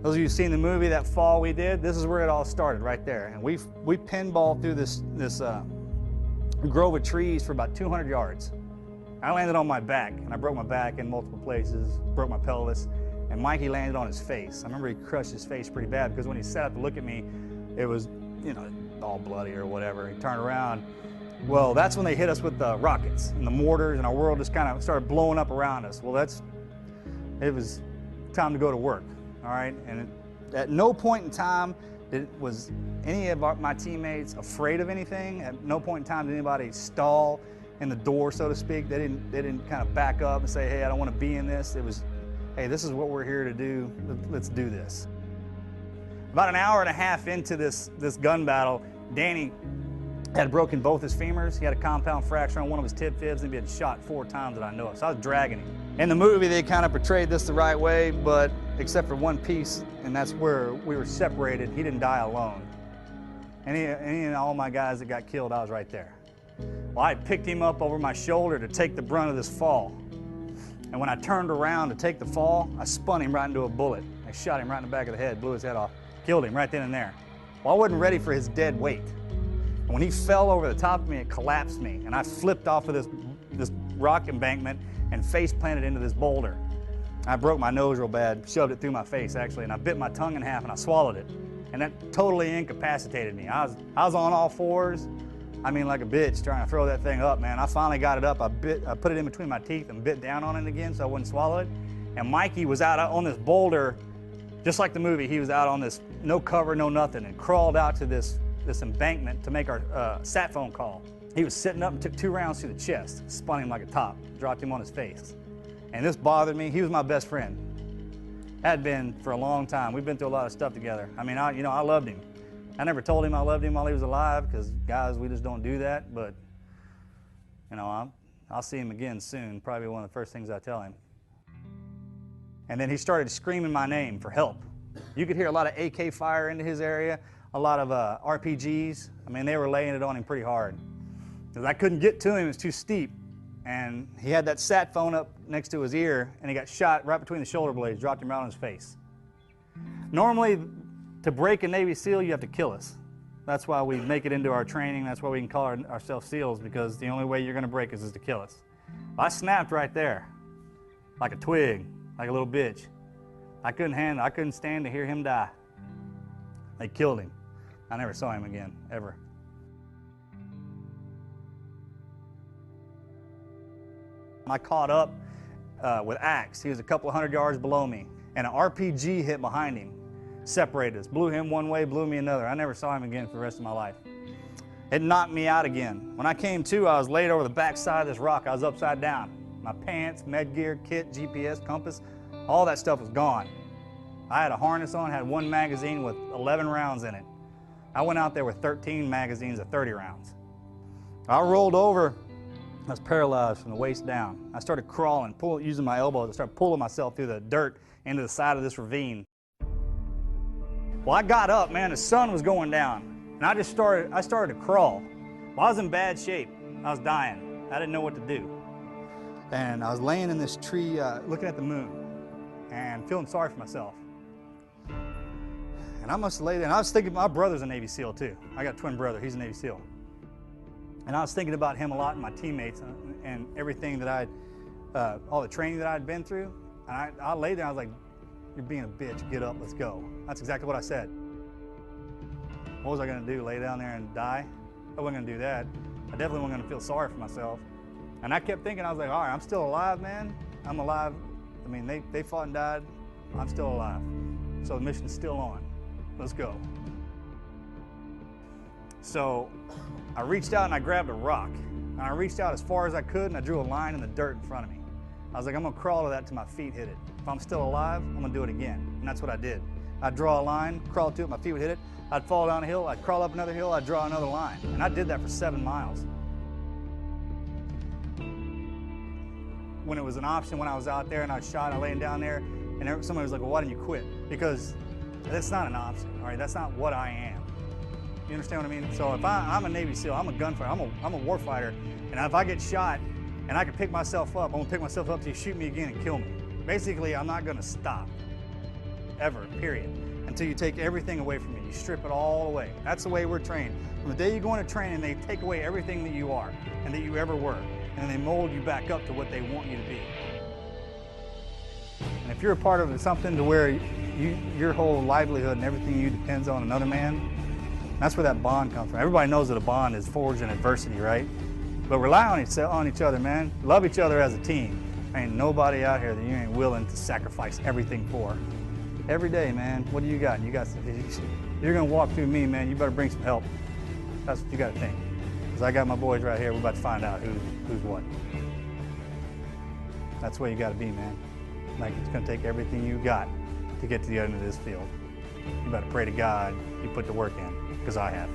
Those of you who've seen the movie that fall we did, this is where it all started, right there. And we pinballed through this grove of trees for about 200 yards. I landed on my back, and I broke my back in multiple places, broke my pelvis, and Mikey landed on his face. I remember he crushed his face pretty bad because when he sat up to look at me, it was, you know, all bloody or whatever. He turned around. Well, that's when they hit us with the rockets and the mortars, and our world just kind of started blowing up around us. Well, it was time to go to work, all right? And at no point in time was any of my teammates afraid of anything. At no point in time did anybody stall in the door, so to speak. They didn't kind of back up and say, hey, I don't want to be in this. It was, hey, this is what we're here to do. Let's do this. About an hour and a half into this gun battle, Danny had broken both his femurs. He had a compound fracture on one of his tib fibs, and he'd been shot 4 times that I know of. So I was dragging him. In the movie, they kind of portrayed this the right way, but except for one piece, and that's where we were separated. He didn't die alone. Any and all my guys that got killed, I was right there. Well, I picked him up over my shoulder to take the brunt of this fall. And when I turned around to take the fall, I spun him right into a bullet. I shot him right in the back of the head, blew his head off, killed him right then and there. Well, I wasn't ready for his dead weight. And when he fell over the top of me, it collapsed me, and I flipped off of this rock embankment and face planted into this boulder. I broke my nose real bad, shoved it through my face actually, and I bit my tongue in half and I swallowed it. And that totally incapacitated me. I was on all fours, I mean like a bitch, trying to throw that thing up, man. I finally got it up, I put it in between my teeth and bit down on it again so I wouldn't swallow it. And Mikey was out on this boulder, just like the movie. He was out on this, no cover, no nothing, and crawled out to this embankment to make our sat phone call. He was sitting up and took 2 rounds through the chest, spun him like a top, dropped him on his face. And this bothered me. He was my best friend. Had been for a long time. We've been through a lot of stuff together. I mean, I loved him. I never told him I loved him while he was alive, because guys, we just don't do that. But you know, I'll see him again soon. Probably one of the first things I tell him. And then he started screaming my name for help. You could hear a lot of AK fire into his area, a lot of RPGs. I mean, they were laying it on him pretty hard. Because I couldn't get to him, it was too steep. And he had that sat phone up next to his ear, and he got shot right between the shoulder blades, dropped him right on his face. Normally, to break a Navy SEAL, you have to kill us. That's why we make it into our training. That's why we can call ourselves SEALs, because the only way you're going to break us is to kill us. I snapped right there, like a twig, like a little bitch. I couldn't stand to hear him die. They killed him. I never saw him again, ever. I caught up with Axe. He was a couple of 100 yards below me, and an RPG hit behind him, separated us, blew him one way, blew me another. I never saw him again for the rest of my life. It knocked me out again. When I came to, I was laid over the back side of this rock. I was upside down. My pants, med gear, kit, GPS, compass, all that stuff was gone. I had a harness on, had 1 magazine with 11 rounds in it. I went out there with 13 magazines of 30 rounds. I rolled over. I was paralyzed from the waist down. I started crawling, using my elbows. I started pulling myself through the dirt into the side of this ravine. Well, I got up, man. The sun was going down, and I started to crawl. Well, I was in bad shape. I was dying. I didn't know what to do. And I was laying in this tree, looking at the moon, and feeling sorry for myself. And I must have laid there, and I was thinking, my brother's a Navy SEAL too. I got a twin brother, he's a Navy SEAL. And I was thinking about him a lot and my teammates and everything that all the training that I'd been through. And I laid there, I was like, you're being a bitch, get up, let's go. That's exactly what I said. What was I gonna do, lay down there and die? I wasn't gonna do that. I definitely wasn't gonna feel sorry for myself. And I kept thinking, I was like, all right, I'm still alive, man. I'm alive. I mean, they fought and died. I'm still alive. So the mission's still on. Let's go. So I reached out and I grabbed a rock. And I reached out as far as I could and I drew a line in the dirt in front of me. I was like, I'm gonna crawl to that till my feet hit it. If I'm still alive, I'm gonna do it again. And that's what I did. I'd draw a line, crawl to it, my feet would hit it. I'd fall down a hill, I'd crawl up another hill, I'd draw another line. And I did that for 7 miles. When it was an option, when I was out there and I was shot, I laying down there, and somebody was like, well, why didn't you quit? Because that's not an option, all right? That's not what I am. You understand what I mean? So if I'm a Navy SEAL, I'm a gunfighter, I'm a war fighter, and if I get shot and I can pick myself up, I'm gonna pick myself up till you shoot me again and kill me. Basically, I'm not gonna stop. ever, period. Until you take everything away from you. You strip it all away. That's the way we're trained. From the day you go into training, they take away everything that you are and that you ever were. And then they mold you back up to what they want you to be. And if you're a part of something to where your whole livelihood and everything you depends on another man, that's where that bond comes from. Everybody knows that a bond is forged in adversity, right? But rely on each other, man. Love each other as a team. Ain't nobody out here that you ain't willing to sacrifice everything for. Every day, man, what do you got? You're gonna walk through me, man, you better bring some help. That's what you gotta think. Because I got my boys right here, we're about to find out who's what. That's the way you gotta be, man. Like, it's gonna take everything you got to get to the end of this field. You better pray to God you put the work in, because I have.